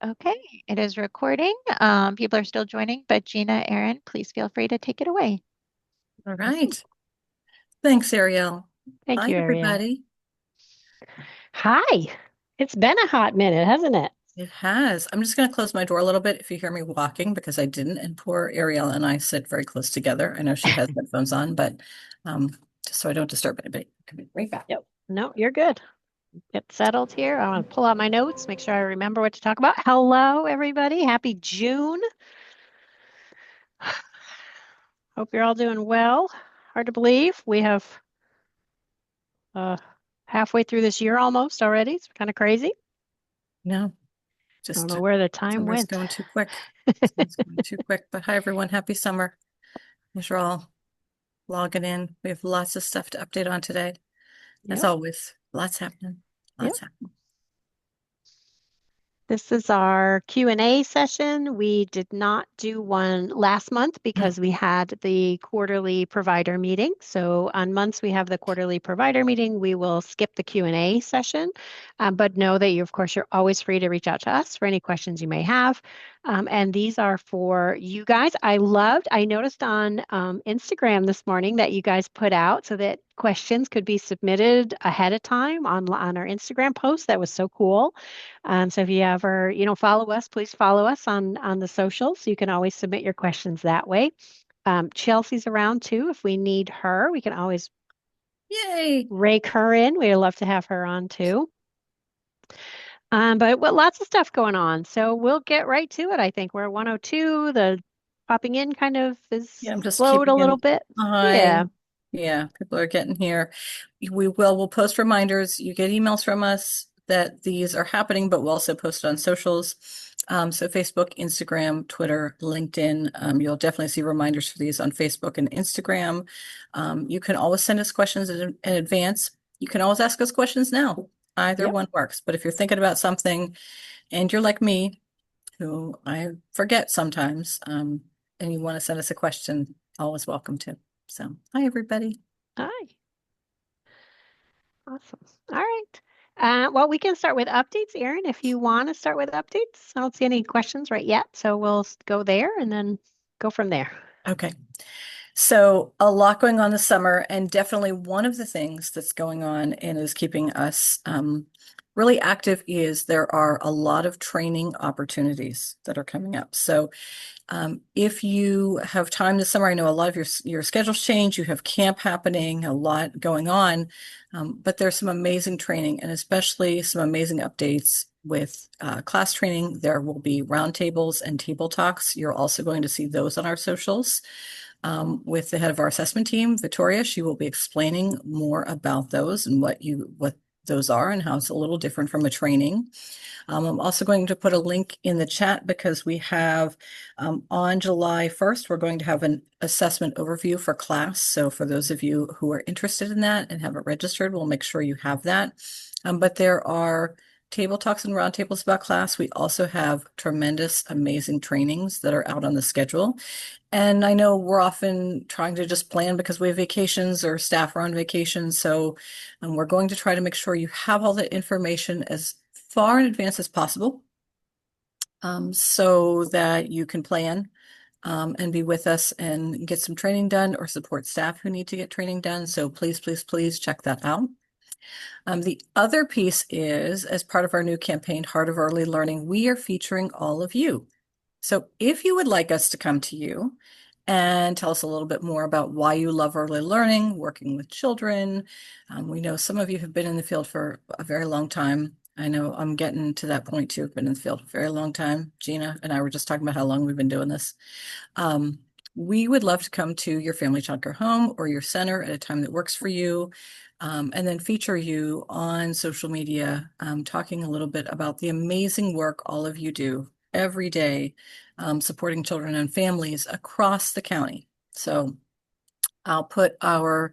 Okay, it is recording. People are still joining, but Gina, Aaron, please feel free to take it away. All Awesome. right. Thanks, Ariel. Thank Hi, you, Ariel. everybody. Hi. It's been a hot minute, hasn't it? It has. I'm just going to close my door a little bit if you hear me walking because I didn't. And poor Ariel and I sit very close together. I know she has headphones on, but um, just so I don't disturb anybody. I'll be right back. Yep. No, you're good. Get settled here. I want to pull out my notes, make sure I remember what to talk about. Hello, everybody. Happy June. Hope you're all doing well. Hard to believe we have uh, halfway through this year almost already. It's kind of crazy. No, I don't just know where the time summer's went. going too quick. Summer's going too quick. But hi, everyone. Happy summer. As you're all logging in, we have lots of stuff to update on today. As Yep. always, lots happening. Yep. Lots happening. This is our Q&A session. We did not do one last month because we had the quarterly provider meeting. So on months we have the quarterly provider meeting, we will skip the Q&A session. But know that you, of course, you're always free to reach out to us for any questions you may have. And these are for you guys. I noticed on Instagram this morning that you guys put out so that questions could be submitted ahead of time on our Instagram post. That was so cool. So if you ever, follow us, please follow us on the socials. You can always submit your questions that way. Chelsea's around too. If we need her, we can always Yay. rake her in. We'd love to have her on too. But what lots of stuff going on. So we'll get right to it. I think we're at 102. The popping in kind of is Yeah, I'm just slowed a keeping little an bit. eye. Yeah. Yeah, people are getting here. We'll post reminders. You get emails from us that these are happening, but we'll also post it on socials. So Facebook, Instagram, Twitter, LinkedIn. You'll definitely see reminders for these on Facebook and Instagram. You can always send us questions in advance. You can always ask us questions now. Either Yep. one works. But if you're thinking about something and you're like me, who I forget sometimes, and you want to send us a question, always welcome to. So, hi, everybody. Hi. Awesome. All right. Well, we can start with updates, Erin, if you want to start with updates. I don't see any questions right yet, so we'll go there and then go from there. Okay. So, a lot going on this summer, and definitely one of the things that's going on and is keeping us really active is there are a lot of training opportunities that are coming up. So, if you have time this summer, I know a lot of your schedules change. You have camp happening, a lot going on, but there's some amazing training and especially some amazing updates with class training. There will be roundtables and table talks. You're also going to see those on our socials with the head of our assessment team, Victoria. She will be explaining more about those and what those are and how it's a little different from a training. I'm also going to put a link in the chat because we have on July 1st, we're going to have an assessment overview for class. So for those of you who are interested in that and haven't registered, we'll make sure you have that. But there are table talks and roundtables about class. We also have tremendous, amazing trainings that are out on the schedule. And I know we're often trying to just plan because we have vacations or staff are on vacation. So we're going to try to make sure you have all the information as far in advance as possible so that you can plan and be with us and get some training done or support staff who need to get training done. So please, please, please check that out. The other piece is, as part of our new campaign, Heart of Early Learning, we are featuring all of you. So if you would like us to come to you and tell us a little bit more about why you love early learning, working with children, we know some of you have been in the field for a very long time. I know I'm getting to that point too. I've been in the field for a very long time. Gina and I were just talking about how long we've been doing this. Um, we would love to come to your family childcare home or your center at a time that works for you, and then feature you on social media, talking a little bit about the amazing work all of you do every day, supporting children and families across the county. So I'll put our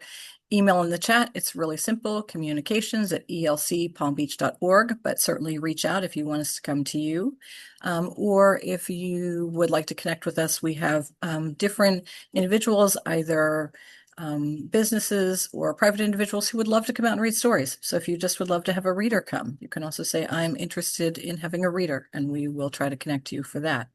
email in the chat. It's really simple, communications@elcpalmbeach.org, but certainly reach out if you want us to come to you. Or if you would like to connect with us, we have different individuals, either businesses or private individuals who would love to come out and read stories. So if you just would love to have a reader come, you can also say, I'm interested in having a reader, and we will try to connect you for that.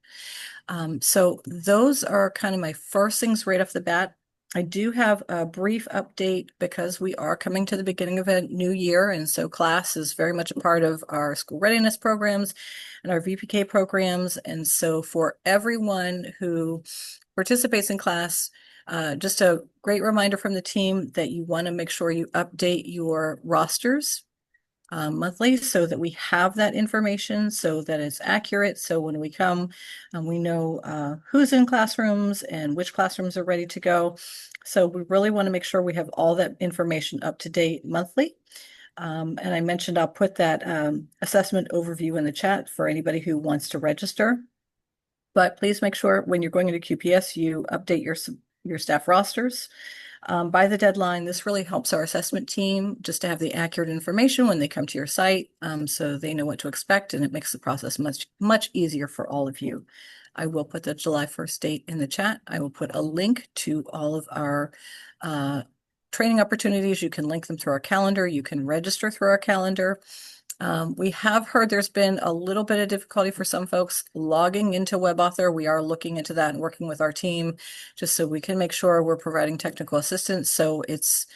So those are kind of my first things right off the bat. I do have a brief update because we are coming to the beginning of a new year. And so class is very much a part of our school readiness programs and our VPK programs. And so for everyone who participates in class, just a great reminder from the team that you want to make sure you update your rosters monthly so that we have that information, so that it's accurate. So when we come, we know who's in classrooms and which classrooms are ready to go. So we really want to make sure we have all that information up to date monthly. And I mentioned I'll put that assessment overview in the chat for anybody who wants to register. But please make sure when you're going into QPS, you update your staff rosters by the deadline. This really helps our assessment team just to have the accurate information when they come to your site, so they know what to expect, and it makes the process much easier for all of you. I will put the July 1st date in the chat. I will put a link to all of our training opportunities. You can link them through our calendar. You can register through our calendar. We have heard there's been a little bit of difficulty for some folks logging into WebAuthor. We are looking into that and working with our team just so we can make sure we're providing technical assistance. So it's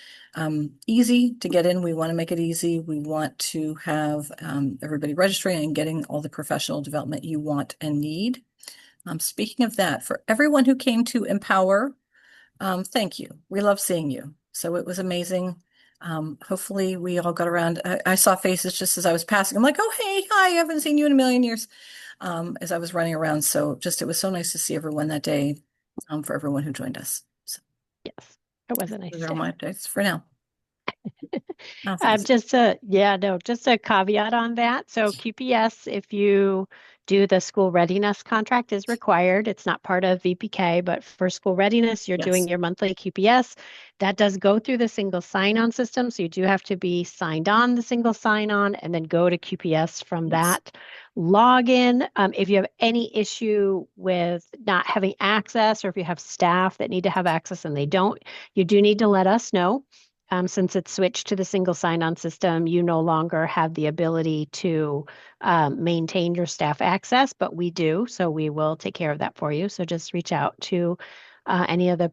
easy to get in. We want to make it easy. We want to have everybody registering and getting all the professional development you want and need. Speaking of that, for everyone who came to Empower, thank you. We love seeing you. So it was amazing. Hopefully we all got around. I saw faces just as I was passing. I'm like, oh, hey, hi, I haven't seen you in a million years, as I was running around. So just, it was so nice to see everyone that day, for everyone who joined us. So Yes, it was a nice those are all day. my updates for now. Oh, thanks. Just a caveat on that. So QPS, if you do the school readiness contract is required. It's not part of VPK, but for school readiness, you're doing Yes. your monthly QPS. That does go through the single sign-on system. So you do have to be signed on the single sign-on and then go to QPS from Yes. that login. If you have any issue with not having access, or if you have staff that need to have access and they don't, you do need to let us know. Since it's switched to the single sign-on system, you no longer have the ability to maintain your staff access, but we do, so we will take care of that for you. So just reach out to any of the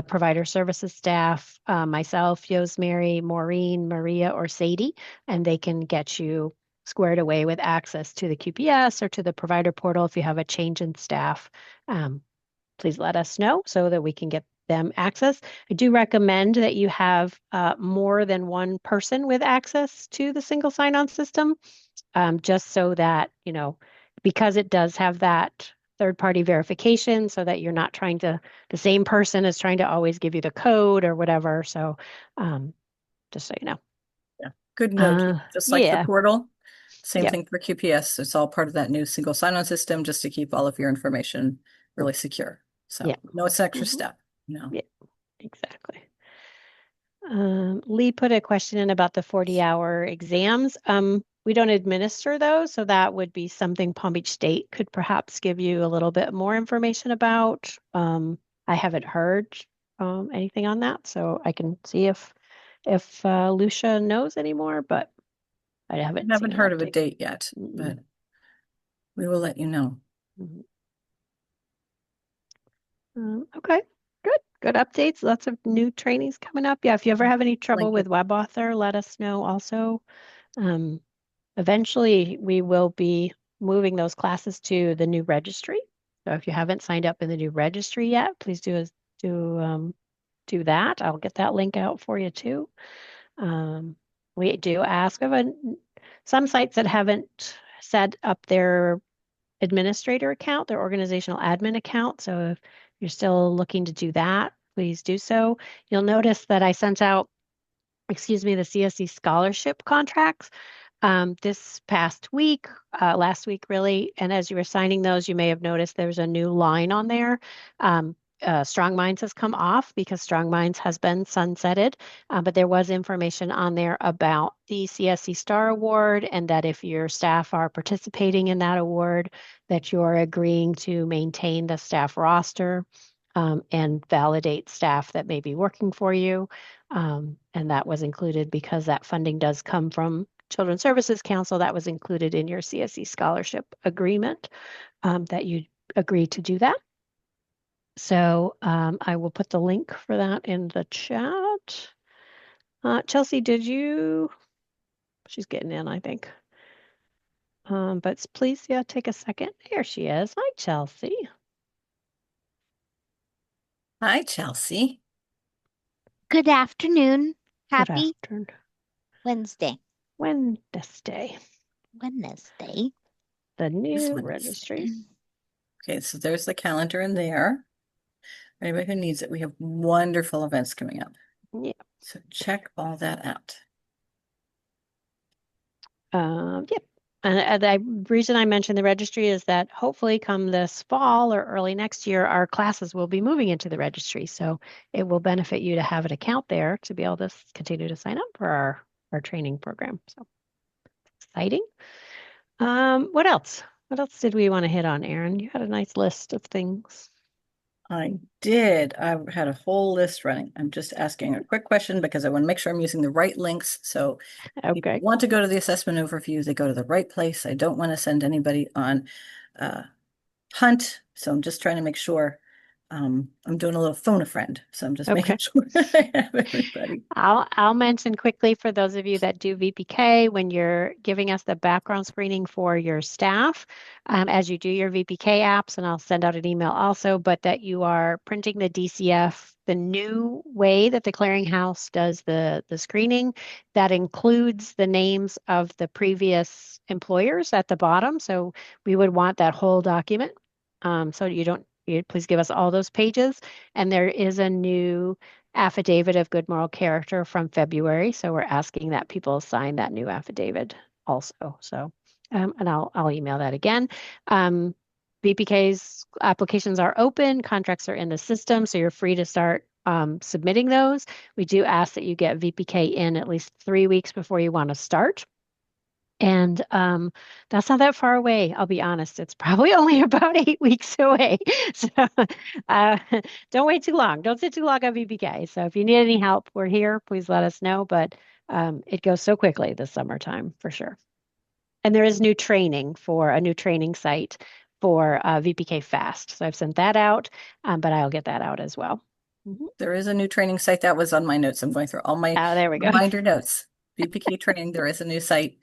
provider services staff, myself, Yosemary, Maureen, Maria, or Sadie, and they can get you squared away with access to the QPS or to the provider portal. If you have a change in staff, please let us know so that we can get them access. I do recommend that you have more than one person with access to the single sign-on system, just so that, because it does have that third-party verification, so that you're not the same person is trying to always give you the code or whatever. So just so you know. Yeah. Good note. Just like the Yeah. portal, same Yep. thing for QPS. It's all part of that new single sign-on system just to keep all of your information really secure. So Yeah. no, it's an extra Mhm. step. No. Yeah, exactly. Lee put a question in about the 40-hour exams. We don't administer those, so that would be something Palm Beach State could perhaps give you a little bit more information about. I haven't heard anything on that, so I can see if Lucia knows anymore, but I I haven't seen haven't an heard of a update. date yet, Mm-mm. but we will let you know. Mhm. Okay, good. Good updates. Lots of new trainings coming up. Yeah, if you ever have any trouble Link with it. WebAuthor, let us know also. Um, Eventually, we will be moving those classes to the new registry. So if you haven't signed up in the new registry yet, please do that. I'll get that link out for you too. Um, we do ask of some sites that haven't set up their administrator account, their organizational admin account. So if you're still looking to do that, please do so. You'll notice that I sent out, the CSE scholarship contracts this past week, last week really. And as you were signing those, you may have noticed there's a new line on there. Strong Minds has come off because Strong Minds has been sunsetted, but there was information on there about the CSE Star Award, and that if your staff are participating in that award, that you're agreeing to maintain the staff roster. and validate staff that may be working for you. And that was included because that funding does come from Children's Services Council. That was included in your CSE scholarship agreement, that you agreed to do that. So I will put the link for that in the chat. Chelsea, did you? She's getting in, I think. But please, yeah, take a second. There she is. Hi, Chelsea. Hi, Chelsea. Good afternoon. Good Happy afternoon. Wednesday. Wednesday, Wednesday. the This new one. registry. Okay, so there's the calendar in there. Anybody who needs it, we have wonderful events coming up. Yeah. So check all that out. Yep. And the reason I mentioned the registry is that hopefully come this fall or early next year, our classes will be moving into the registry. So it will benefit you to have an account there to be able to continue to sign up for our training program. So exciting. What else? What else did we want to hit on, Erin? You had a nice list of things. I did. I had a whole list running. I'm just asking a quick question because I want to make sure I'm using the right links. So if Okay. you want to go to the assessment overview, they go to the right place. I don't want to send anybody on hunt. So I'm just trying to make sure I'm doing a little phone a friend. So I'm just making Okay. sure I have everybody. I'll mention quickly for those of you that do VPK, when you're giving us the background screening for your staff, as you do your VPK apps, and I'll send out an email also, but that you are printing the DCF the new way that the clearinghouse does the screening. That includes the names of the previous employers at the bottom. So we would want that whole document. So you please give us all those pages. And there is a new affidavit of good moral character from February. So we're asking that people sign that new affidavit also. So, and I'll email that again. VPK's applications are open, contracts are in the system, so you're free to start submitting those. We do ask that you get VPK in at least 3 weeks before you want to start. And that's not that far away, I'll be honest. It's probably only about 8 weeks away. So uh, don't wait too long. Don't sit too long on VPK. So if you need any help, we're here. Please let us know. But it goes so quickly this summertime for sure. And there is new training for a new training site for VPK Fast. So I've sent that out, but I'll get that out as well. There is a new training site that was on my notes. I'm going through all my Oh, there we go. reminder notes. VPK training, there is a new site.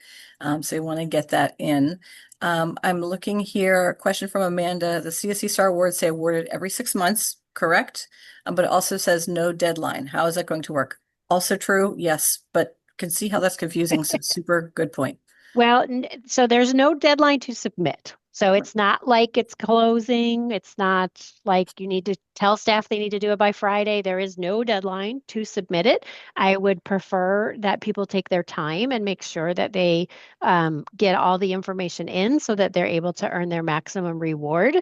So you want to get that in. I'm looking here, a question from Amanda. The CSE Star Awards say awarded every 6 months, correct? But it also says no deadline. How is that going to work? Also true, yes, but can see how that's confusing. So super good point. Well, so there's no deadline to submit. So it's not like it's closing. It's not like you need to tell staff they need to do it by Friday. There is no deadline to submit it. I would prefer that people take their time and make sure that they get all the information in so that they're able to earn their maximum reward.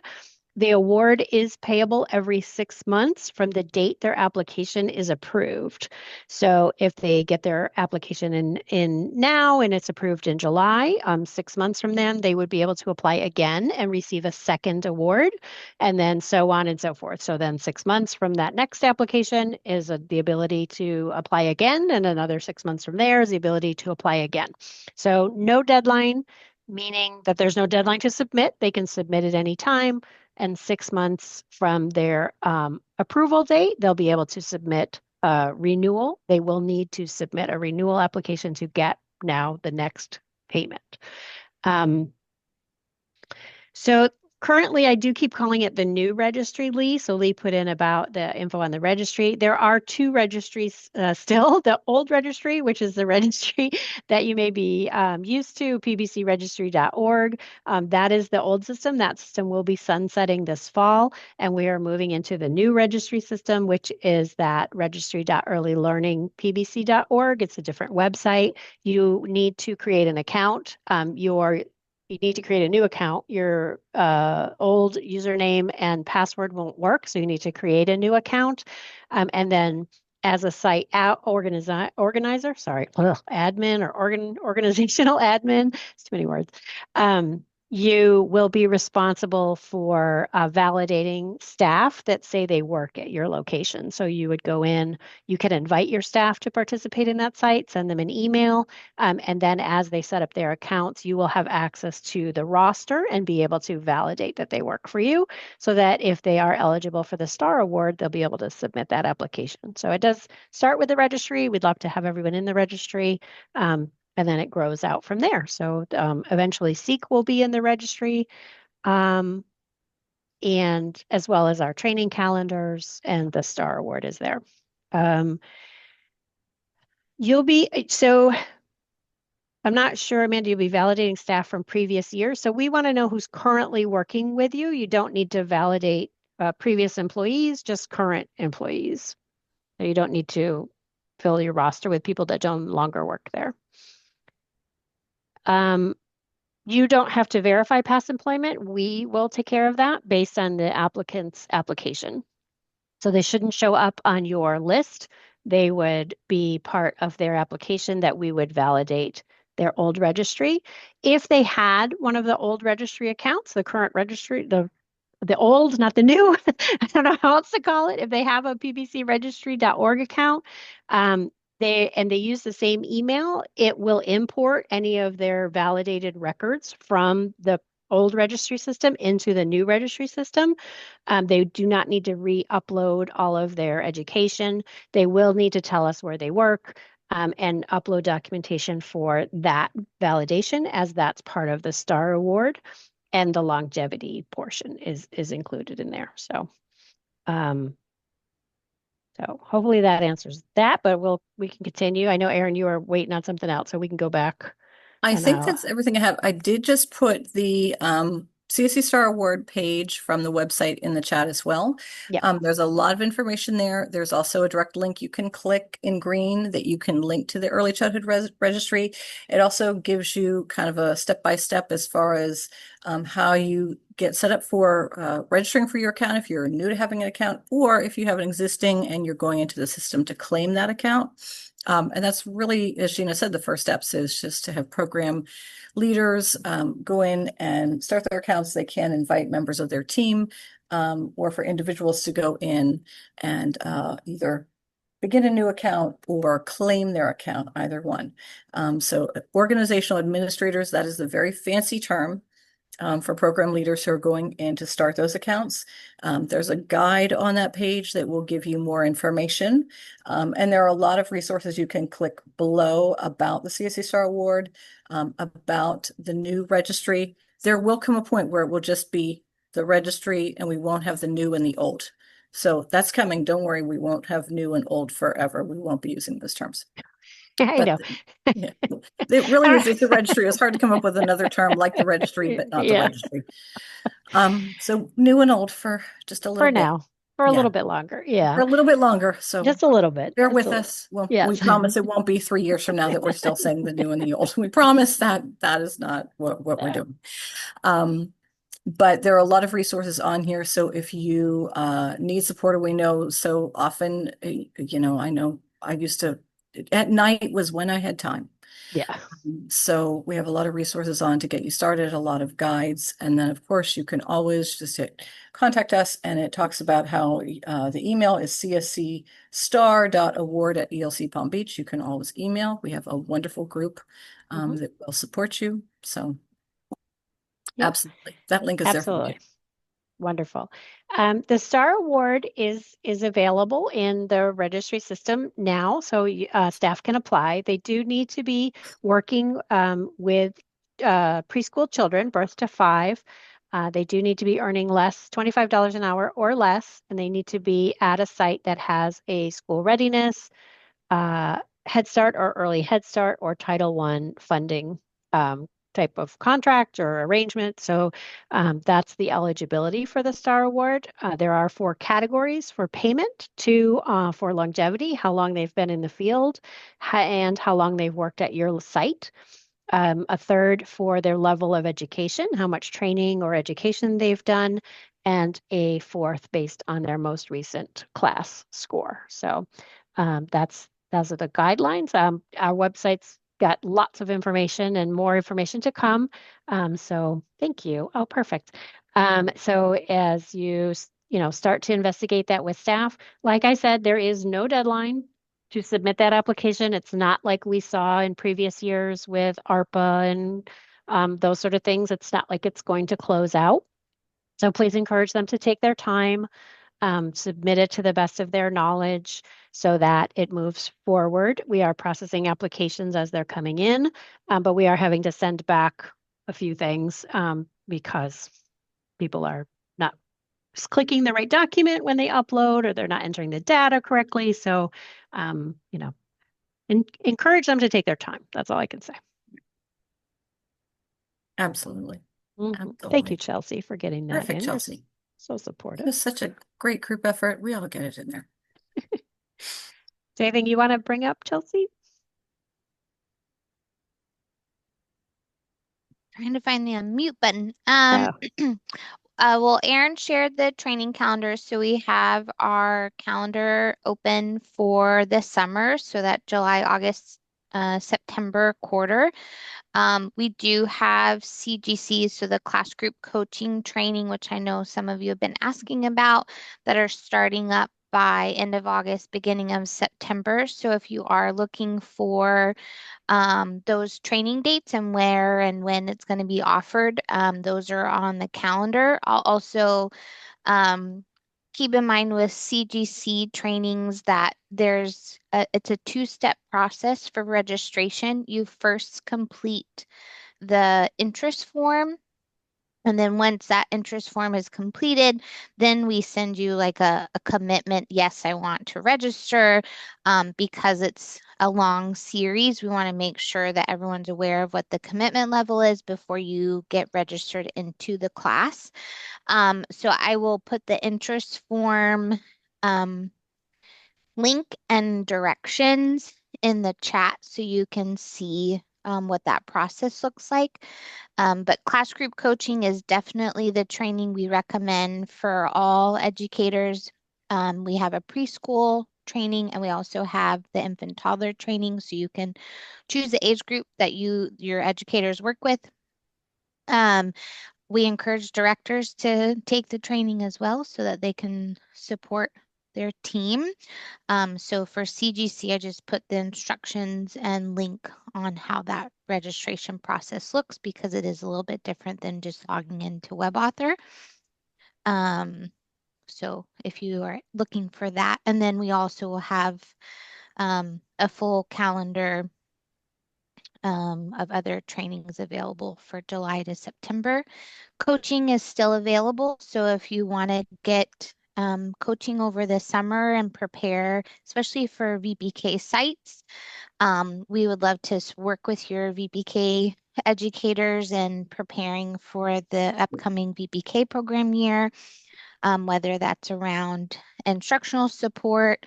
The award is payable every 6 months from the date their application is approved. So if they get their application in now and it's approved in July, 6 months from then, they would be able to apply again and receive a second award, and then so on and so forth. So then 6 months from that next application is the ability to apply again, and another 6 months from there is the ability to apply again. So no deadline, meaning that there's no deadline to submit. They can submit at any time, and 6 months from their approval date, they'll be able to submit a renewal. They will need to submit a renewal application to get now the next payment. So currently, I do keep calling it the new registry, Lee. So Lee put in about the info on the registry. There are two registries still. The old registry, which is the registry that you may be used to, pbcregistry.org. That is the old system. That system will be sunsetting this fall, and we are moving into the new registry system, which is that registry.earlylearningpbc.org. It's a different website. You need to create an account. You need to create a new account. Your old username and password won't work, so you need to create a new account. And then as a site organizer, sorry, admin or organizational admin, it's too many words. You will be responsible for validating staff that say they work at your location. So you would go in, you can invite your staff to participate in that site, send them an email, and then as they set up their accounts, you will have access to the roster and be able to validate that they work for you so that if they are eligible for the STAR Award, they'll be able to submit that application. So it does start with the registry. We'd love to have everyone in the registry. And then it grows out from there. So eventually Seek will be in the registry, um, and as well as our training calendars, and the Star Award is there. Um, so I'm not sure, Amanda, you'll be validating staff from previous years. So we want to know who's currently working with you. You don't need to validate previous employees, just current employees. So you don't need to fill your roster with people that don't longer work there. Um, You don't have to verify past employment. We will take care of that based on the applicant's application. So they shouldn't show up on your list. They would be part of their application that we would validate their old registry. If they had one of the old registry accounts, the current registry, the old, not the new. I don't know how else to call it. If they have a pbcregistry.org account, they use the same email, it will import any of their validated records from the old registry system into the new registry system. They do not need to re-upload all of their education. They will need to tell us where they work. And upload documentation for that validation, as that's part of the STAR Award, and the longevity portion is included in there. Um, so hopefully that answers that, but we can continue. I know, Erin, you are waiting on something else, so we can go back I and think that's everything I have. I did just put the CSC Star Award page from the website in the chat as well. yeah. There's a lot of information there. There's also a direct link you can click in green that you can link to the Early Childhood Registry. It also gives you kind of a step-by-step as far as how you get set up for registering for your account if you're new to having an account, or if you have an existing and you're going into the system to claim that account. And that's really, as Gina said, the first steps is just to have program leaders go in and start their accounts. They can invite members of their team, or for individuals to go in and either begin a new account or claim their account, either one. So organizational administrators, that is the very fancy term for program leaders who are going in to start those accounts. There's a guide on that page that will give you more information. And there are a lot of resources you can click below about the CSC Star Award, about the new registry. There will come a point where it will just be the registry and we won't have the new and the old. So that's coming. Don't worry, we won't have new and old forever. We won't be using those terms. I But know. yeah, it really is. It's a registry. It's hard to come up with another term like the registry, but not the Yeah, registry. So new and old for just a little for bit. now, for a Yeah, little bit longer. Yeah, for a little bit longer. So just a little bit. bear Just a with little. us. Well, we Yes. promise it won't be 3 years from now that we're still saying the new and the old. We promise that that is not what we're Yeah. doing. But there are a lot of resources on here. So if you need support, or we know so often, I know I used to, at night was when I had time. Yeah. So we have a lot of resources on to get you started, a lot of guides. And then, of course, you can always just hit contact us. And it talks about how the email is cscstar.award@ELC Palm Beach. You can always email. We have a wonderful group that will support you. So Yep. absolutely. That link is there for you. Absolutely. Wonderful. The STAR Award is available in the registry system now, so staff can apply. They do need to be working with preschool children, birth to 5. They do need to be earning $25 an hour or less, and they need to be at a site that has a school readiness, Head Start or Early Head Start or Title I funding type of contract or arrangement. So that's the eligibility for the STAR Award. There are 4 categories for payment: 2 for longevity, how long they've been in the field, and how long they've worked at your site. A third for their level of education, how much training or education they've done, and a fourth based on their most recent class score. So those are the guidelines. Our website's got lots of information and more information to come. So thank you. Oh, perfect. So as you start to investigate that with staff, like I said, there is no deadline to submit that application. It's not like we saw in previous years with ARPA and those sort of things. It's not like it's going to close out. So please encourage them to take their time, submit it to the best of their knowledge so that it moves forward. We are processing applications as they're coming in, but we are having to send back a few things because people are not clicking the right document when they upload or they're not entering the data correctly. So, encourage them to take their time. That's all I can say. Absolutely. Thank Absolutely. you, Chelsea, for getting that Perfect, in. Chelsea. So It supportive. was such a great group effort. We all get it in there. Is there anything you want to bring up, Chelsea? Trying to find the unmute button. Oh. Well, Aaron shared the training calendar, so we have our calendar open for the summer, so that July, August, September quarter. We do have CGC, so the class group coaching training, which I know some of you have been asking about, that are starting up by end of August, beginning of September. So if you are looking for those training dates and where and when it's going to be offered, those are on the calendar. I'll also um, keep in mind with CGC trainings that it's a two-step process for registration. You first complete the interest form. And then once that interest form is completed, then we send you like a commitment. Yes, I want to register. Because it's a long series, we want to make sure that everyone's aware of what the commitment level is before you get registered into the class. So I will put the interest form um, link and directions in the chat so you can see what that process looks like. But class group coaching is definitely the training we recommend for all educators. We have a preschool training and we also have the infant toddler training, so you can choose the age group that your educators work with. We encourage directors to take the training as well so that they can support their team. So for CGC, I just put the instructions and link on how that registration process looks because it is a little bit different than just logging into WebAuthor. So if you are looking for that, and then we also will have a full calendar of other trainings available for July to September. Coaching is still available. So if you want to get coaching over the summer and prepare, especially for VPK sites, we would love to work with your VPK educators in preparing for the upcoming VPK program year, whether that's around instructional support,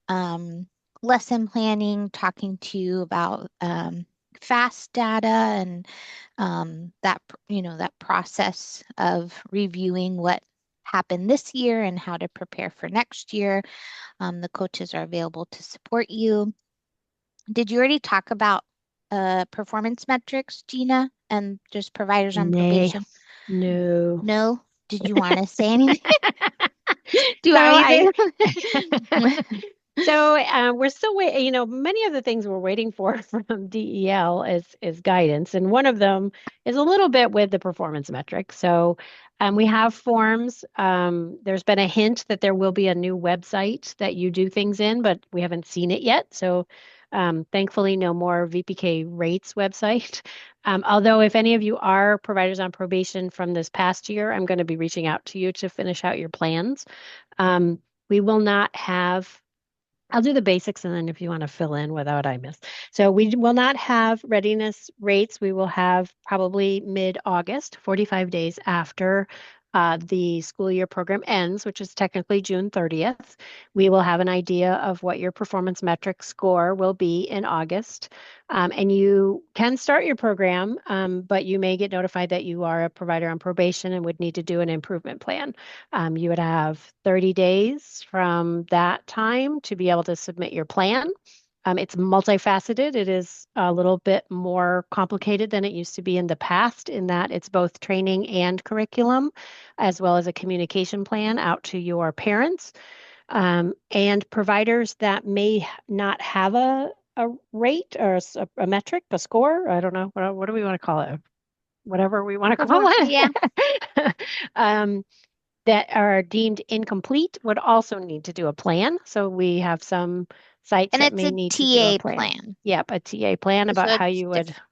um, lesson planning, talking to you about FAST data and that process of reviewing what happened this year and how to prepare for next year. The coaches are available to support you. Did you already talk about performance metrics, Gina, and just providers on Nay, probation? no. No? Did you want to say anything? Do you So want I, me to say? so we're still waiting. Many of the things we're waiting for from DEL is guidance, and one of them is a little bit with the performance metrics. So we have forms. There's been a hint that there will be a new website that you do things in, but we haven't seen it yet. So thankfully, no more VPK rates website. Although if any of you are providers on probation from this past year, I'm going to be reaching out to you to finish out your plans. Um, we will not have, I'll do the basics and then if you want to fill in without I miss. So we will not have readiness rates. We will have probably mid-August, 45 days after the school year program ends, which is technically June 30th. We will have an idea of what your performance metric score will be in August. And you can start your program, but you may get notified that you are a provider on probation and would need to do an improvement plan. You would have 30 days from that time to be able to submit your plan. It's multifaceted. It is a little bit more complicated than it used to be in the past, in that it's both training and curriculum, as well as a communication plan out to your parents. And providers that may not have a rate or a metric, a score. I don't know. What do we want to call it? Whatever we want to call Yeah. it. um, that are deemed incomplete would also need to do a plan. So we have some sites And that it's may a need to do a TA plan. plan. Yep, a TA plan So about how it's you would, different.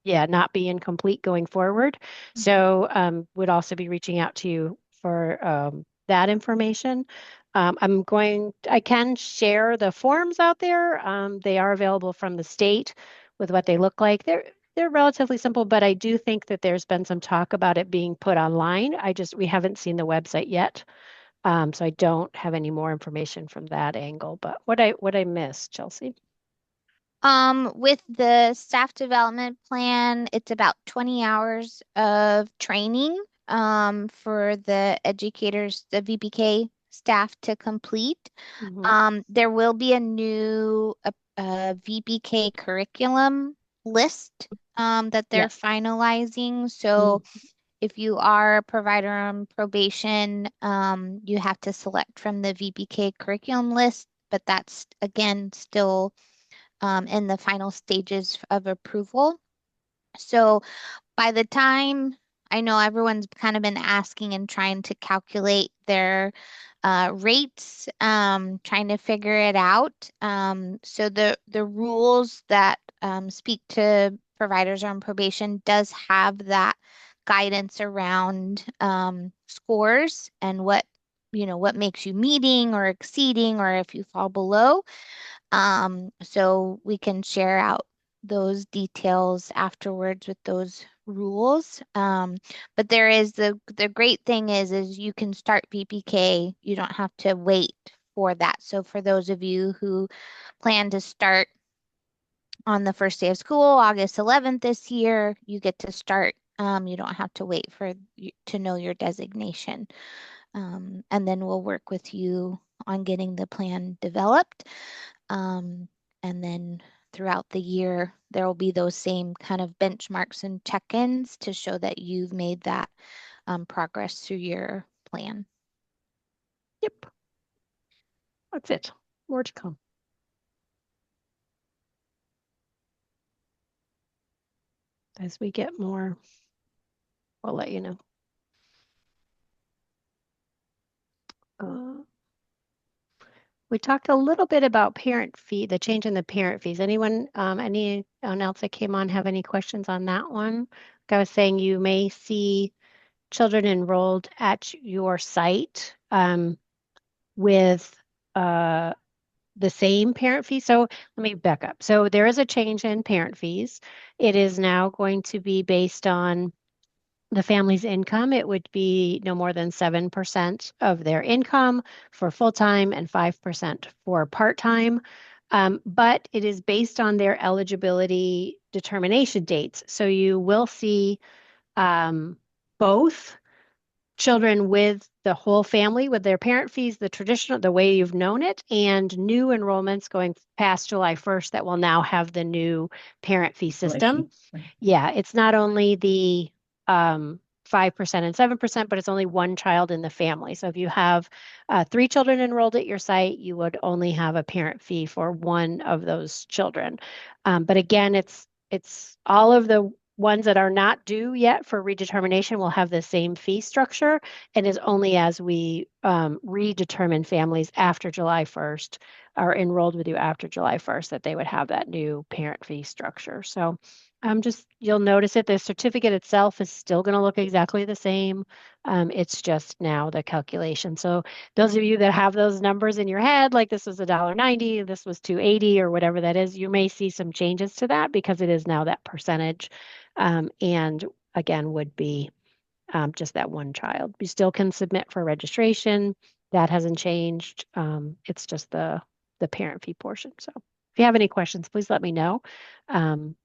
yeah, not be incomplete going forward. So would also be reaching out to you for that information. I can share the forms out there. They are available from the state with what they look like. They're relatively simple, but I do think that there's been some talk about it being put online. We haven't seen the website yet. So I don't have any more information from that angle. But what I missed, Chelsea? With the staff development plan, it's about 20 hours of training for the educators, the VPK staff to complete. Hmm. There will be a new VPK curriculum list that they're Yes. finalizing. So Mm. if you are a provider on probation, you have to select from the VPK curriculum list, but that's again still in the final stages of approval. So by the time I know everyone's kind of been asking and trying to calculate their rates, trying to figure it out. So the rules that speak to providers on probation does have that guidance around scores and what makes you meeting or exceeding or if you fall below. So we can share out those details afterwards with those rules. But there is the great thing is you can start VPK. You don't have to wait for that. So for those of you who plan to start on the first day of school, August 11th this year, you get to start. You don't have to wait for you to know your designation. And then we'll work with you on getting the plan developed. Um, and then throughout the year, there will be those same kind of benchmarks and check-ins to show that you've made that progress through your plan. Yep, that's it. More to come. As we get more, we'll let you know. Uh, we talked a little bit about parent fee, the change in the parent fees. Anyone else that came on have any questions on that one? Like I was saying, you may see children enrolled at your site with the same parent fee. So let me back up. So there is a change in parent fees. It is now going to be based on the family's income. It would be no more than 7% of their income for full-time and 5% for part-time. But it is based on their eligibility determination dates. So you will see both children with the whole family with their parent fees, the traditional, the way you've known it, and new enrollments going past July 1st that will now have the new parent fee system. Yeah, it's not only the 5% and 7%, but it's only one child in the family. So if you have three children enrolled at your site, you would only have a parent fee for one of those children. But again, it's all of the ones that are not due yet for redetermination will have the same fee structure, and is only as we redetermine families after July 1st are enrolled with you after July 1st that they would have that new parent fee structure. So you'll notice it. The certificate itself is still going to look exactly the same. It's just now the calculation. So those of you that have those numbers in your head, like this was $1.90, this was $2.80 or whatever that is, you may see some changes to that because it is now that percentage. And again, would be just that one child. You still can submit for registration. That hasn't changed. It's just the parent fee portion. So if you have any questions, please let me know. And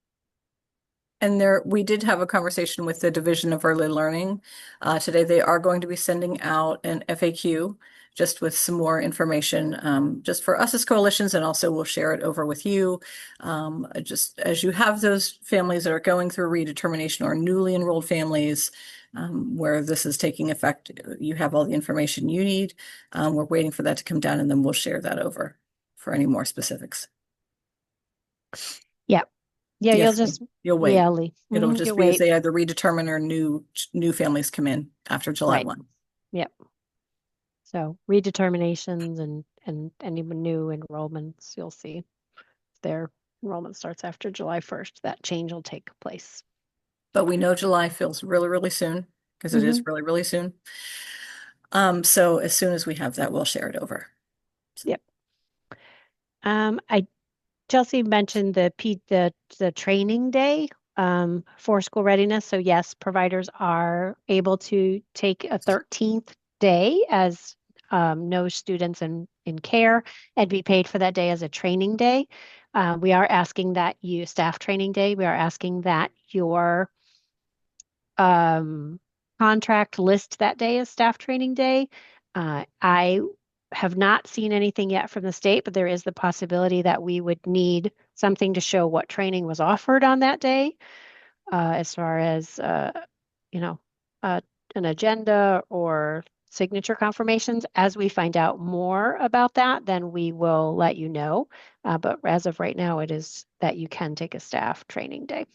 we did have a conversation with the Division of Early Learning. Today, they are going to be sending out an FAQ just with some more information, just for us as coalitions, and also we'll share it over with you. Just as you have those families that are going through redetermination or newly enrolled families, where this is taking effect, you have all the information you need. We're waiting for that to come down, and then we'll share that over for any more specifics. Yep. Yeah, Yes, you'll wait. yeah, Lee. It'll just You'll be as wait. they either redetermine or new families come in after July Right. 1. Yep. So redeterminations and any new enrollments, you'll see their enrollment starts after July 1st. That change will take place. But we know July feels really, really soon because it is really, really soon. So as soon as we have that, we'll share it over. Yep. Chelsea mentioned the training day for school readiness. So yes, providers are able to take a 13th day as no students in care and be paid for that day as a training day. We are asking that you staff training day. We are asking that your contract list that day as staff training day. I have not seen anything yet from the state, but there is the possibility that we would need something to show what training was offered on that day, as far as you know, uh, an agenda or signature confirmations. As we find out more about that, then we will let you know. But as of right now, it is that you can take a staff training day.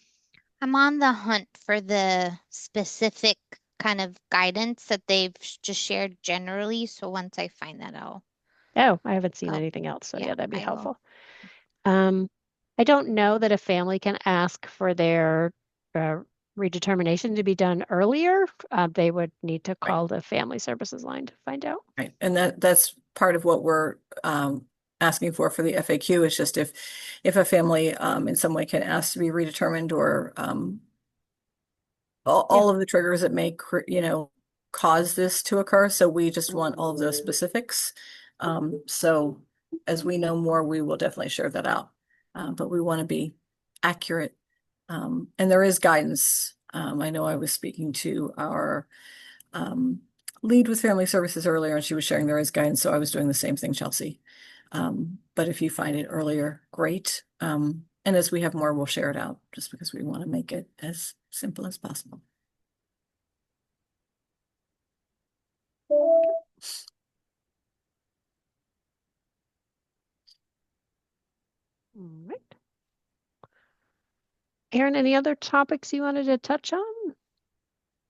I'm on the hunt for the specific kind of guidance that they've just shared generally. So once I find that, I'll Oh, I haven't seen go. anything else. So Yeah, yeah, that'd be I will. helpful. Um, I don't know that a family can ask for their uh, redetermination to be done earlier. They would need to Right. call the family services line to find out. Right. And that's part of what we're asking for the FAQ is just if a family in some way can ask to be redetermined or Yeah. all of the triggers that may cause this to occur. So we just want all of those specifics. So as we know more, we will definitely share that out. But we want to be accurate. And there is guidance. I know I was speaking to our lead with family services earlier, and she was sharing there is guidance. So I was doing the same thing, Chelsea. But if you find it earlier, great. And as we have more, we'll share it out just because we want to make it as simple as possible. All right. Erin, any other topics you wanted to touch on?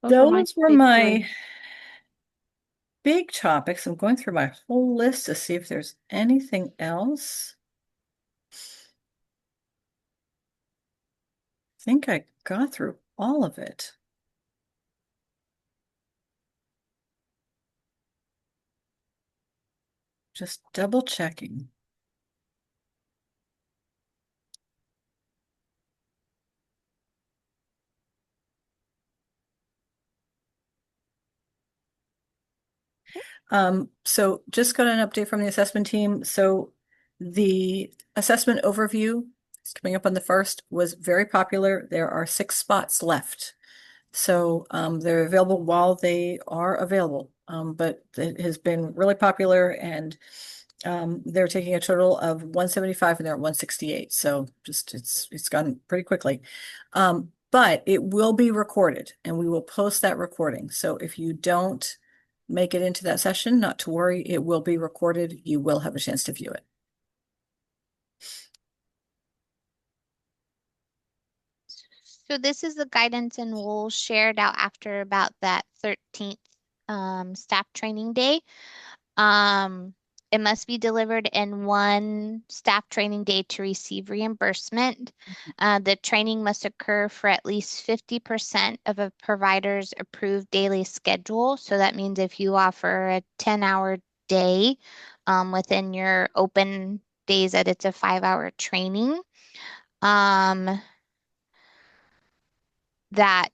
Those were big my three. big topics. I'm going through my whole list to see if there's anything else. I think I got through all of it. Just double checking. So just got an update from the assessment team. So the assessment overview is coming up on the 1st, was very popular. There are 6 spots left. So they're available while they are available. But it has been really popular, and they're taking a total of 175 and they're at 168. So just it's gone pretty quickly. But it will be recorded and we will post that recording. So if you don't make it into that session, not to worry, it will be recorded. You will have a chance to view it. So this is the guidance and we'll share it out after about that 13th staff training day. It must be delivered in one staff training day to receive reimbursement. The training must occur for at least 50% of a provider's approved daily schedule. So that means if you offer a 10-hour day within your open days that it's a 5-hour training, that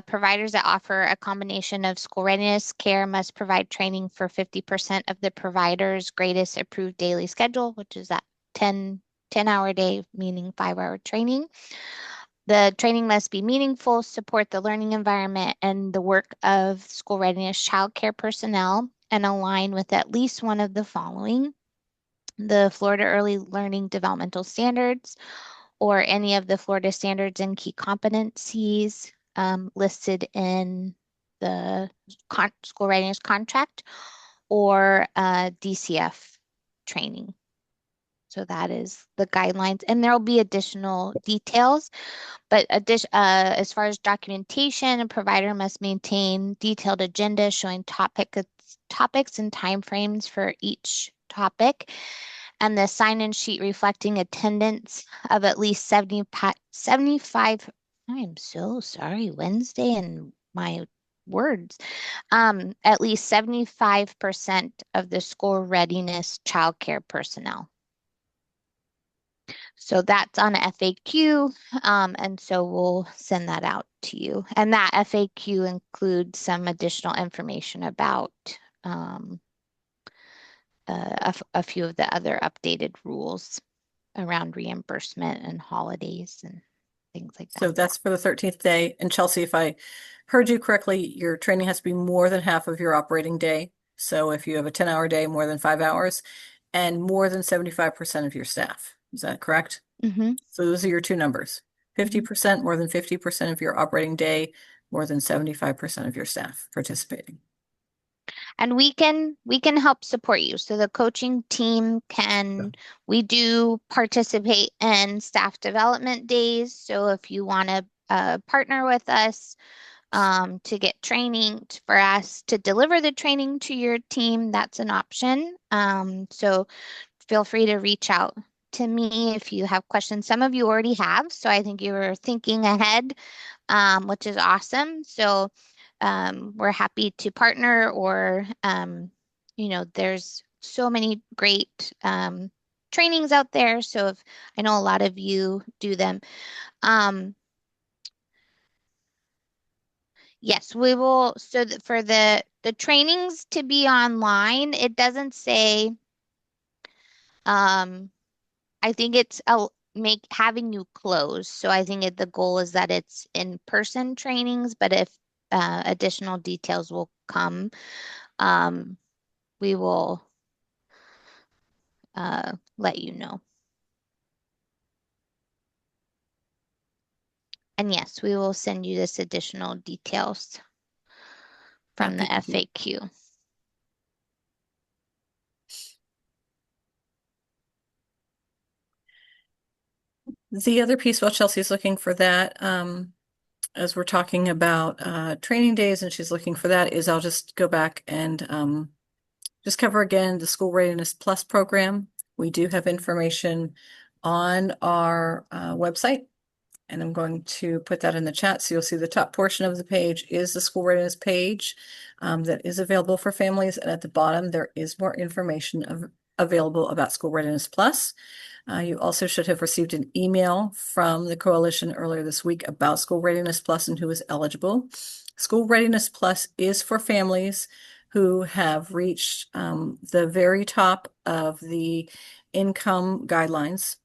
providers that offer a combination of school readiness care must provide training for 50% of the provider's greatest approved daily schedule, which is that 10-hour day, meaning 5-hour training. The training must be meaningful, support the learning environment and the work of school readiness childcare personnel, and align with at least one of the following: the Florida Early Learning Developmental Standards, or any of the Florida standards and key competencies listed in the school readiness contract, or DCF training. So that is the guidelines, and there will be additional details. But as far as documentation, a provider must maintain detailed agenda showing topics and timeframes for each topic, and the sign-in sheet reflecting attendance of at least 75. I'm so sorry, Wednesday and my words. At least 75% of the school readiness childcare personnel. So that's on FAQ, and so we'll send that out to you. And that FAQ includes some additional information about a few of the other updated rules around reimbursement and holidays and things like that. So that's for the 13th day. And Chelsea, if I heard you correctly, your training has to be more than half of your operating day. So if you have a 10-hour day, more than 5 hours, and more than 75% of your staff. Is that correct? Mm-hmm. So those are your two numbers. 50%, more than 50% of your operating day, more than 75% of your staff participating. And we can help support you. So the coaching team we do participate in staff development days. So if you want to partner with us to get training for us to deliver the training to your team, that's an option. So feel free to reach out to me if you have questions. Some of you already have, so I think you were thinking ahead, which is awesome. So we're happy to partner, or there's so many great trainings out there. So if I know a lot of you do them. Yes, we will. So for the trainings to be online, it doesn't say. I think it's having you close. So I think the goal is that it's in-person trainings, but if additional details will come, we will let you know. And yes, we will send you this additional details from the FAQ. The other piece, while Chelsea's looking for that, as we're talking about training days and she's looking for that, is I'll just go back and just cover again the School Readiness Plus program. We do have information on our website, and I'm going to put that in the chat. So you'll see the top portion of the page is the School Readiness page that is available for families. And at the bottom, there is more information available about School Readiness Plus. You also should have received an email from the coalition earlier this week about School Readiness Plus and who is eligible. School Readiness Plus is for families who have reached the very top of the income guidelines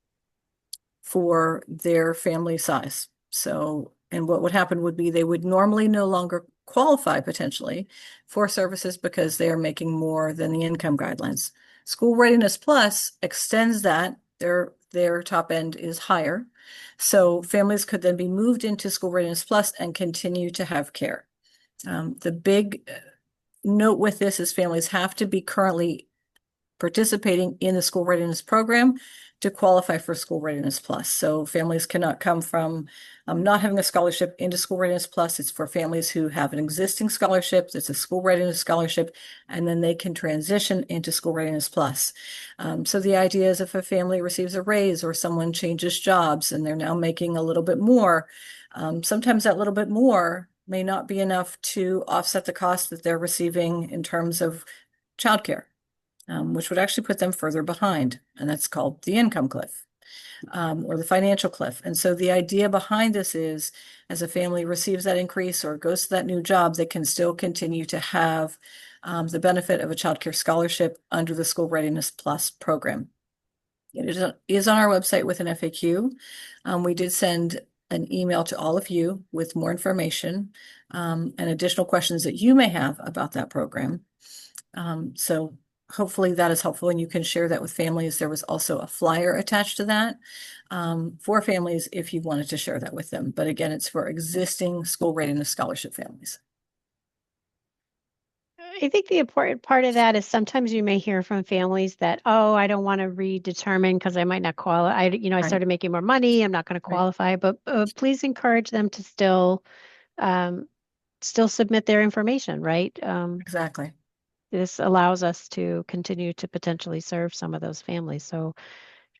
for their family size. So, and what would happen would be they would normally no longer qualify potentially for services because they are making more than the income guidelines. School Readiness Plus extends that. Their top end is higher. So families could then be moved into School Readiness Plus and continue to have care. The big note with this is families have to be currently participating in the School Readiness program to qualify for School Readiness Plus. So families cannot come from not having a scholarship into School Readiness Plus. It's for families who have an existing scholarship. It's a School Readiness scholarship, and then they can transition into School Readiness Plus. So the idea is if a family receives a raise or someone changes jobs and they're now making a little bit more, sometimes that little bit more may not be enough to offset the cost that they're receiving in terms of childcare. Which would actually put them further behind. And that's called the income cliff or the financial cliff. And so the idea behind this is as a family receives that increase or goes to that new job, they can still continue to have the benefit of a childcare scholarship under the School Readiness Plus program. It is on our website with an FAQ. We did send an email to all of you with more information and additional questions that you may have about that program. So hopefully that is helpful and you can share that with families. There was also a flyer attached to that for families if you wanted to share that with them. But again, it's for existing school readiness scholarship families. I think the important part of that is sometimes you may hear from families that, oh, I don't want to redetermine because I might not qualify. I Right, started making more money. I'm not going to right, qualify. But please encourage them to um, still submit their information, right? exactly. This allows us to continue to potentially serve some of those families. So,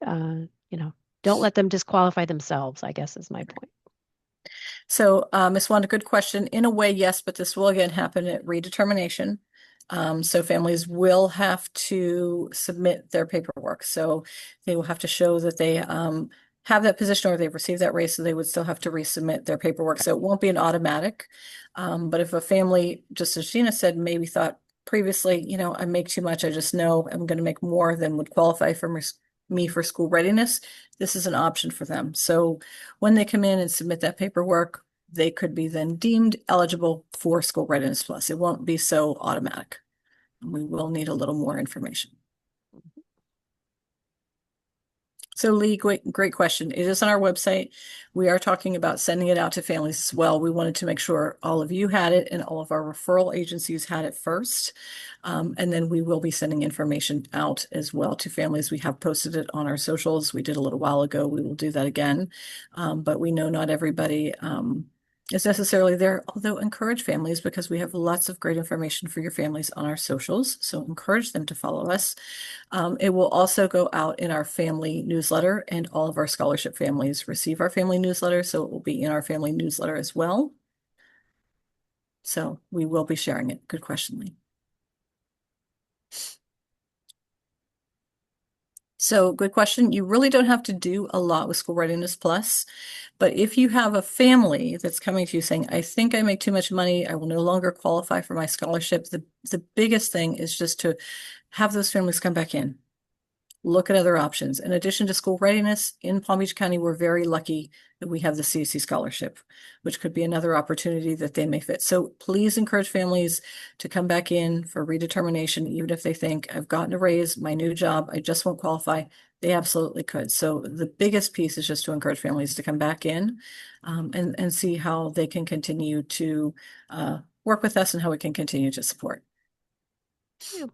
uh, you know, don't let them disqualify themselves, I guess is my point. So, Ms. Wanda, good question. In a way, yes, but this will again happen at redetermination. So families will have to submit their paperwork. So they will have to show that they have that position or they've received that raise, so they would still have to resubmit their paperwork. So it won't be an automatic. But if a family, just as Gina said, maybe thought previously, I make too much, I just know I'm going to make more than would qualify for me for school readiness, this is an option for them. So when they come in and submit that paperwork, they could be then deemed eligible for School Readiness Plus. It won't be so automatic. We will need a little more information. So Lee, great question. It is on our website. We are talking about sending it out to families as well. We wanted to make sure all of you had it and all of our referral agencies had it first. And then we will be sending information out as well to families. We have posted it on our socials. We did a little while ago. We will do that again. But we know not everybody is necessarily there, although encourage families because we have lots of great information for your families on our socials. So encourage them to follow us. It will also go out in our family newsletter, and all of our scholarship families receive our family newsletter, so it will be in our family newsletter as well. So we will be sharing it. Good question, Lee. So good question. You really don't have to do a lot with School Readiness Plus, but if you have a family that's coming to you saying, I think I make too much money, I will no longer qualify for my scholarship, the biggest thing is just to have those families come back in. Look at other options. In addition to school readiness, in Palm Beach County, we're very lucky that we have the CSC scholarship, which could be another opportunity that they may fit. So please encourage families to come back in for redetermination, even if they think I've gotten a raise, my new job, I just won't qualify. They absolutely could. So the biggest piece is just to encourage families to come back in and see how they can continue to work with us and how we can continue to support. Yeah.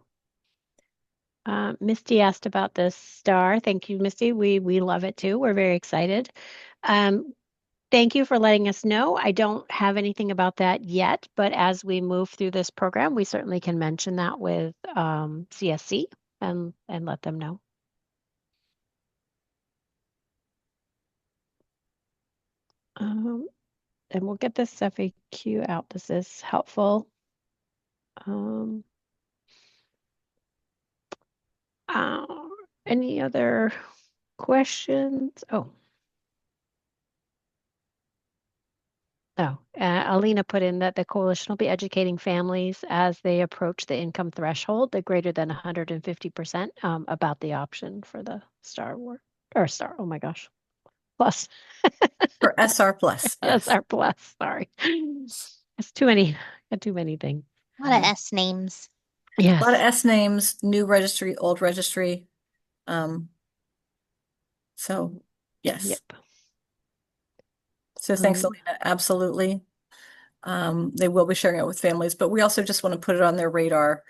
Misty asked about the star. Thank you, Misty. We love it too. We're very excited. Um, thank you for letting us know. I don't have anything about that yet, but as we move through this program, we certainly can mention that with CSC and let them know. And we'll get this FAQ out. This is helpful. Um, uh, any other questions? Alina put in that the coalition will be educating families as they approach the income threshold, the greater than 150%, about the option for the Star War or Star. Oh my gosh, plus For SR Plus, yes. SR plus. Sorry, it's too many. Got too many things. A lot of S names. A lot of Yes. S names, new registry, old registry. So yes. Yep. So thanks, Alina. Absolutely. They will be sharing it with families, but we also just want to put it on their radar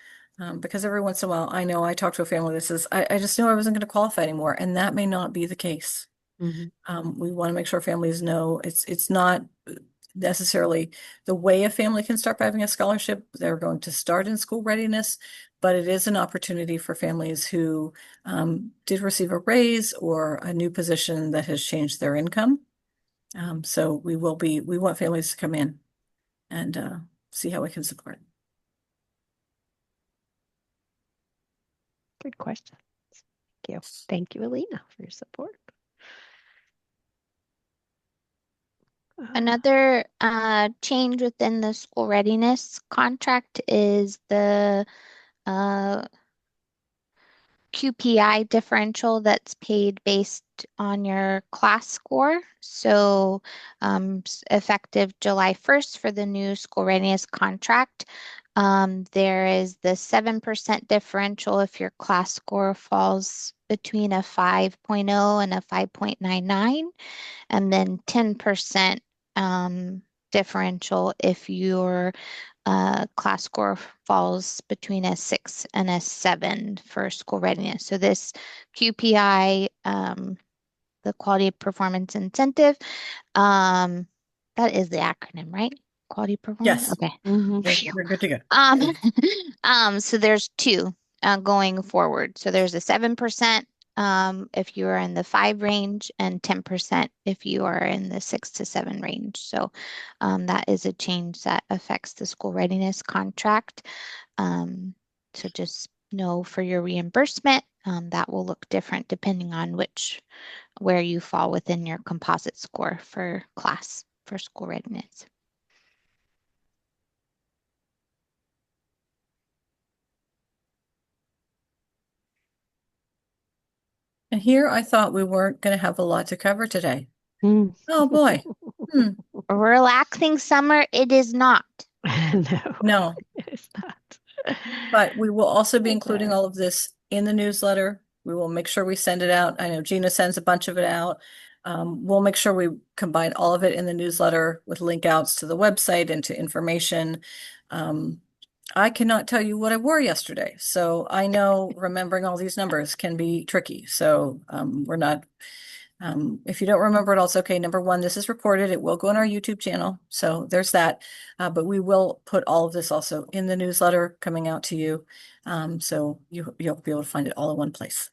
because every once in a while, I know I talk to a family that says, I just knew I wasn't going to qualify anymore, and that may not be the case. Mhm. We want to make sure families know it's not necessarily the way a family can start by having a scholarship. They're going to start in school readiness, but it is an opportunity for families who did receive a raise or a new position that has changed their income. So we want families to come in and see how we can support. Good question. Thank you. Thank you, Alina, for your support. Another change within the school readiness contract is the QPI differential that's paid based on your class score. So, effective July 1st for the new school readiness contract, there is the 7% differential if your class score falls between a 5.0 and a 5.99, and then 10% differential if your class score falls between a 6 and a 7 for school readiness. So this QPI, the Quality Performance Incentive, um, that is the acronym, right? Quality Performance? Yes, Okay. Phew. you're good to go. Um, so there's two going forward. So there's a 7% if you are in the 5 range, and 10% if you are in the 6 to 7 range. So that is a change that affects the school readiness contract. So just know for your reimbursement, that will look different depending on where you fall within your composite score for class for school readiness. And here I thought we weren't going to have a lot to cover today. Mm. Oh boy. Hmm. A relaxing summer, it is not. No, No, it is not. but we will also be It's including all of this in the newsletter. We will make sure we send it out. I know Gina sends a bunch of it out. We'll make sure we combine all of it in the newsletter with link outs to the website and to information. I cannot tell you what I wore yesterday, so I know remembering all these numbers can be tricky. So we're not. If you don't remember it all, it's okay. Number one, this is recorded. It will go on our YouTube channel. So there's that. But we will put all of this also in the newsletter coming out to you. So you'll be able to find it all in one place.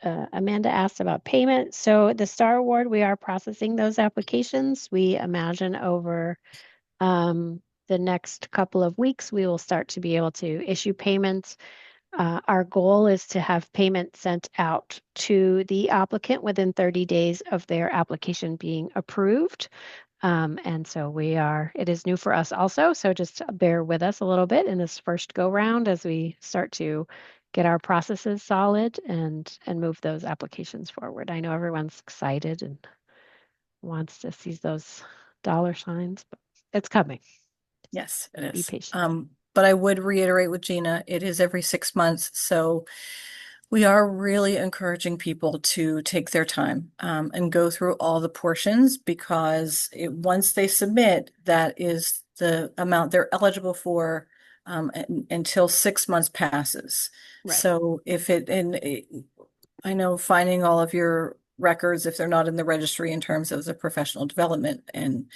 Amanda asked about payment. So the Star Award, we are processing those applications. We imagine over the next couple of weeks, we will start to be able to issue payments. Our goal is to have payment sent out to the applicant within 30 days of their application being approved. And so it is new for us also. So just bear with us a little bit in this first go round as we start to get our processes solid and move those applications forward. I know everyone's excited and wants to see those dollar signs, but it's coming. Yes, it Be is. patient. But I would reiterate with Gina, it is every 6 months. So we are really encouraging people to take their time and go through all the portions because once they submit, that is the amount they're eligible for until 6 months passes. Right. So I know finding all of your records, if they're not in the registry in terms of the professional development and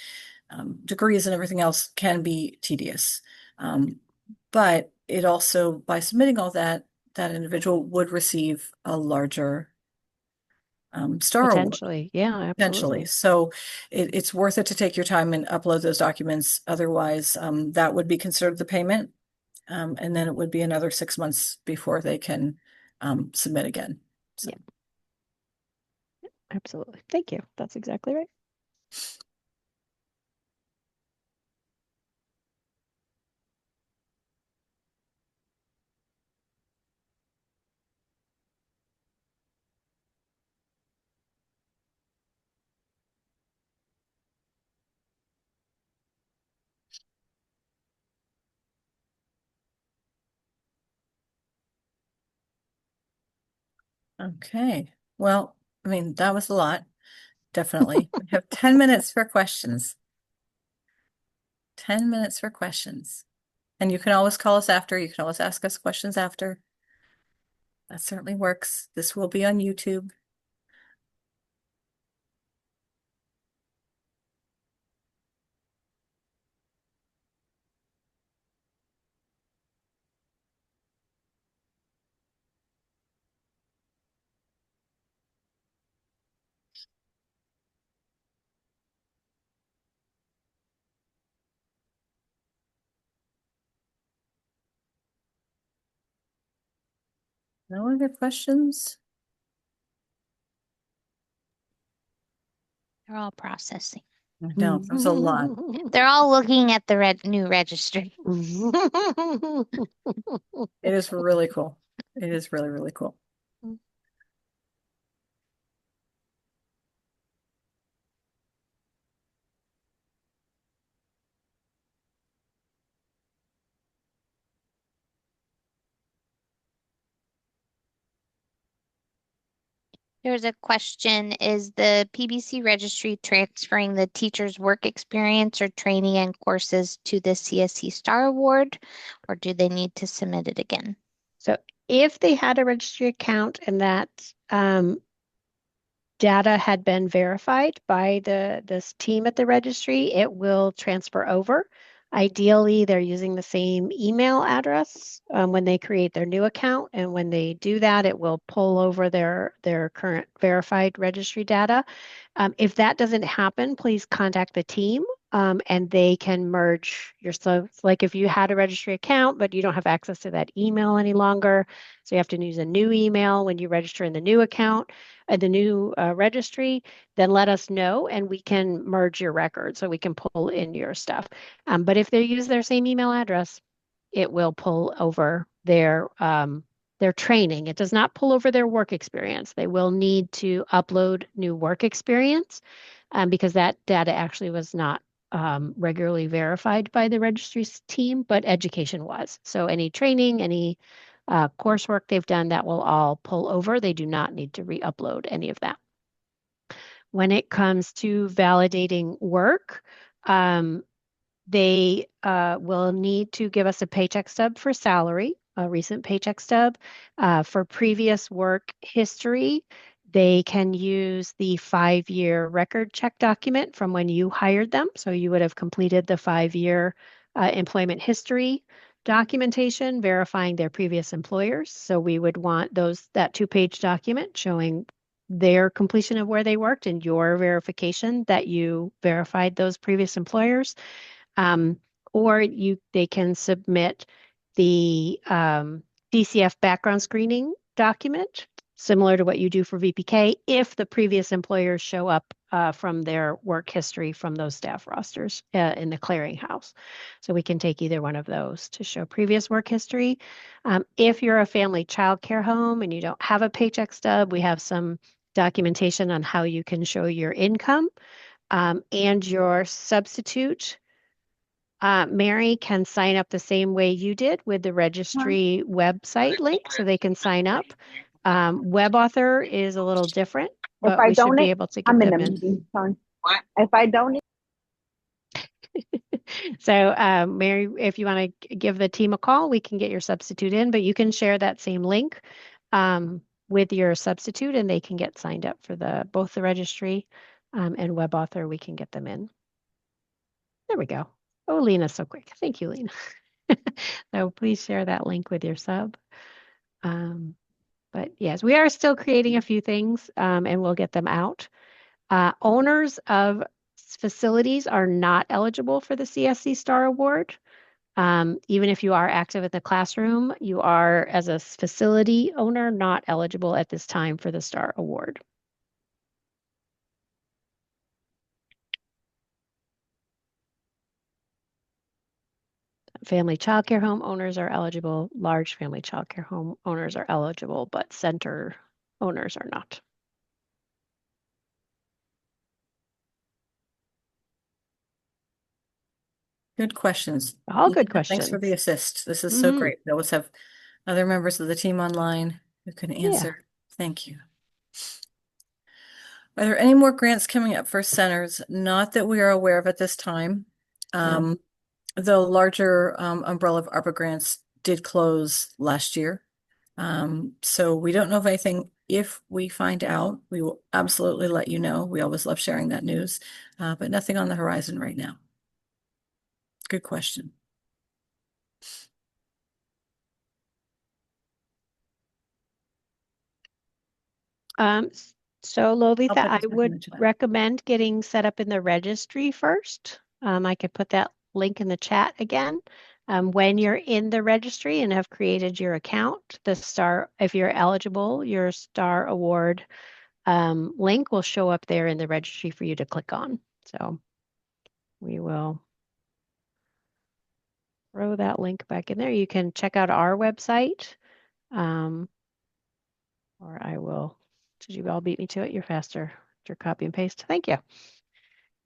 degrees and everything else can be tedious. But it also, by submitting all that, that individual would receive a larger star award Potentially. Yeah, potentially. absolutely. So it's worth it to take your time and upload those documents. Otherwise, that would be considered the payment. And then it would be another 6 months before they can submit again. So. Yeah. Absolutely. Thank you. That's exactly right. Okay. Well, I mean, that was a lot. Definitely. We have 10 minutes for questions. 10 minutes for questions. And you can always call us after. You can always ask us questions after. That certainly works. This will be on YouTube. No other questions? They're all processing. No, there's a lot. They're all looking at the new registry. It is really cool. It is really, really cool. There's a question, is the PBC registry transferring the teacher's work experience or training and courses to the CSC Star Award, or do they need to submit it again? So if they had a registry account and that data had been verified by this team at the registry, it will transfer over. Ideally, they're using the same email address when they create their new account, and when they do that, it will pull over their current verified registry data. If that doesn't happen, please contact the team and they can merge your stuff. Like if you had a registry account, but you don't have access to that email any longer, so you have to use a new email when you register in the new account, the new registry, then let us know and we can merge your record so we can pull in your stuff. But if they use their same email address, it will pull over their training. It does not pull over their work experience. They will need to upload new work experience because that data actually was not regularly verified by the registry's team, but education was. So any training, any coursework they've done, that will all pull over. They do not need to re-upload any of that. When it comes to validating work, they will need to give us a paycheck stub for salary, a recent paycheck stub. For previous work history, they can use the 5-year record check document from when you hired them. So you would have completed the 5-year employment history documentation verifying their previous employers. So we would want that 2-page document showing their completion of where they worked and your verification that you verified those previous employers. Um, or they can submit the DCF background screening document, similar to what you do for VPK, if the previous employers show up from their work history from those staff rosters in the clearinghouse. So we can take either one of those to show previous work history. If you're a family child care home and you don't have a paycheck stub, we have some documentation on how you can show your income and your substitute. Mary can sign up the same way you did with the registry website link so they can sign up. Web author is a little different, If but I we should be donate, able to get I'm in them a in. meeting, sorry. If I donate, So, Mary, if you want to give the team a call, we can get your substitute in, but you can share that same link with your substitute and they can get signed up for both the registry and web author. We can get them in. There we go. Oh, Lena's so quick. Thank you, Lena. So please share that link with your sub. But yes, we are still creating a few things and we'll get them out. Owners of facilities are not eligible for the CSC Star Award. Even if you are active in the classroom, you are, as a facility owner, not eligible at this time for the Star Award. Family childcare home owners are eligible. Large family childcare home owners are eligible, but center owners are not. Good questions. All good Thanks for the questions. assist. This is so great. We always have other members of the team online who can Yeah. answer. Thank you. Are there any more grants coming up for centers? Not that we are aware of at this time. No. The larger umbrella of ARPA grants did close last year. So we don't know of anything. If we find out, we will absolutely let you know. We always love sharing that news, but nothing on the horizon right now. Good question. So Lolita, put I this back in would the chat. recommend getting set up in the registry first. I could put that link in the chat again. When you're in the registry and have created your account, if you're eligible, your Star Award link will show up there in the registry for you to click on. So we will throw that link back in there. You can check out our website, or I will. Did you all beat me to it? You're faster. Your copy and paste. Thank you.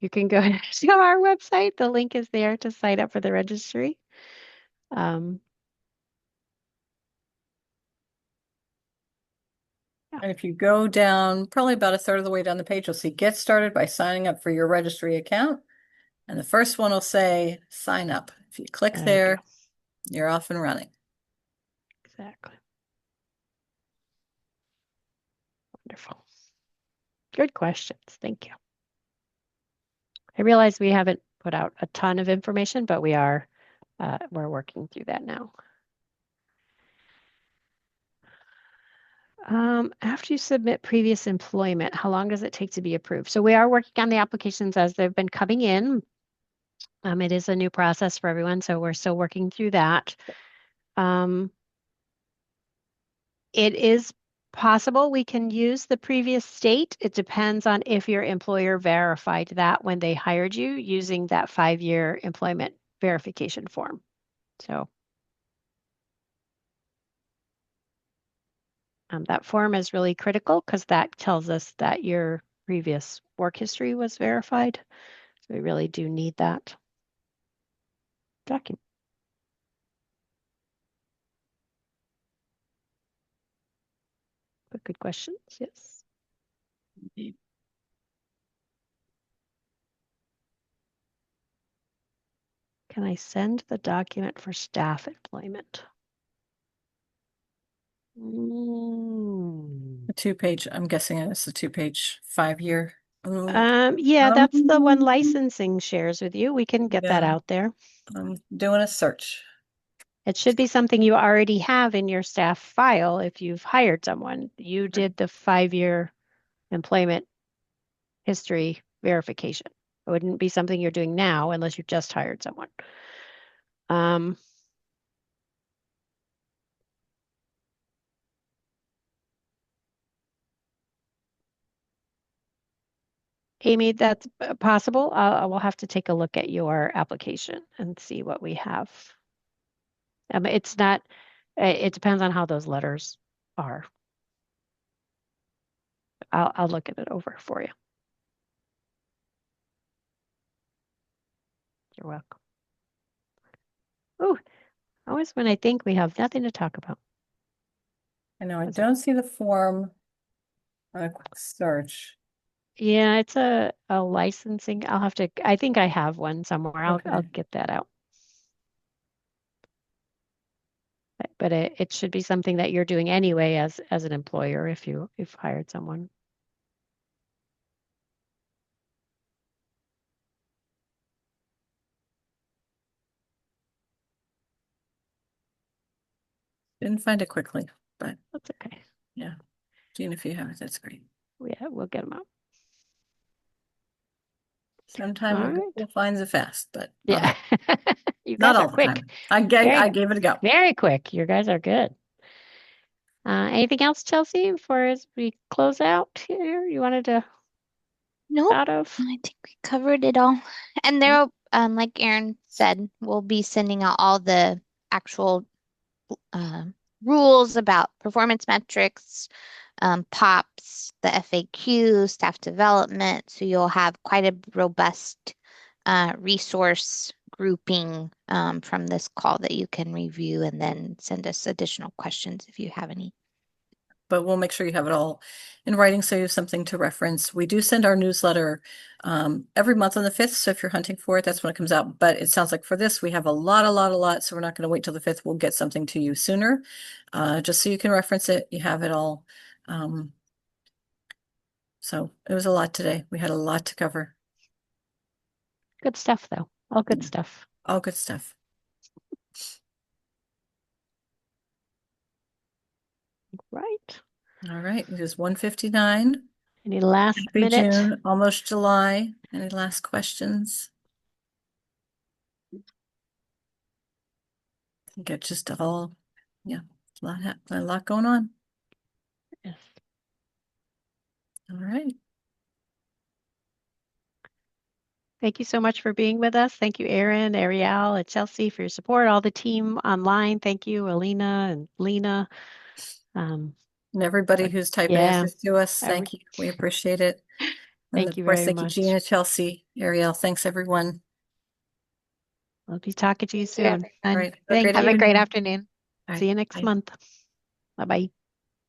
You can go to our website. The link is there to sign up for the registry. Yeah. And if you go down, probably about a third of the way down the page, you'll see Get Started by signing up for your registry account. And the first one will say Sign Up. If you click There you there, go. you're off and running. Exactly. Wonderful. Good questions. Thank you. I realize we haven't put out a ton of information, but we're working through that now. After you submit previous employment, how long does it take to be approved? So we are working on the applications as they've been coming in. It is a new process for everyone, so we're still working through that. It is possible we can use the previous state. It depends on if your employer verified that when they hired you using that 5-year employment verification form. So that form is really critical because that tells us that your previous work history was verified. So we really do need that document. But good questions, yes. Can I send the document for staff employment? A 2-page, I'm guessing it's a 2-page 5-year. Yeah, that's the one licensing shares with you. We can get that Yeah. out there. I'm doing a search. It should be something you already have in your staff file if you've hired someone. You did the 5-year employment history verification. It wouldn't be something you're doing now unless you just hired someone. Amy, that's possible. I will have to take a look at your application and see what we have. It's not, it depends on how those letters are. I'll look at it over for you. You're welcome. Oh, always when I think we have nothing to talk about. I know, I don't see the form on a quick search. Yeah, it's a licensing. I'll have to, I think I have one somewhere. I'll Okay. get that out. But it should be something that you're doing anyway as an employer if you've hired someone. Didn't find it quickly, but That's okay. yeah. Gene, if you have it, that's great. Yeah, we'll get them out. Sometimes All Google right. finds it fast, but Yeah. You not guys are all the quick. time. I gave it a go. Very quick. You guys are good. Anything else, Chelsea, before as we close out here? You wanted to Nope. out of? I think we covered it all. And there, like Aaron said, we'll be sending out all the actual uh, rules about performance metrics, POPs, the FAQ, staff development. So you'll have quite a robust resource grouping from this call that you can review and then send us additional questions if you have any. But we'll make sure you have it all in writing so you have something to reference. We do send our newsletter every month on the 5th. So if you're hunting for it, that's when it comes out. But it sounds like for this, we have a lot. So we're not going to wait till the 5th. We'll get something to you sooner, just so you can reference it. You have it all. So it was a lot today. We had a lot to cover. Good stuff, though. All good stuff. All good stuff. Right. All right. It is 1:59. Any last Happy minute? June, almost July. Any last questions? I think it's just all, yeah, a lot going on. Yes. All right. Thank you so much for being with us. Thank you, Aaron, Ariel, and Chelsea for your support. All the team online. Thank you, Alina and Lena. And everybody who's type A yeah, assist to us, thank you. We appreciate it. And thank of you course, very thank you, much. Gina, Chelsea, Ariel. Thanks, everyone. I'll be talking to you soon. All right. Thank Have a you. great afternoon. All right. See you next Bye. month. Bye-bye.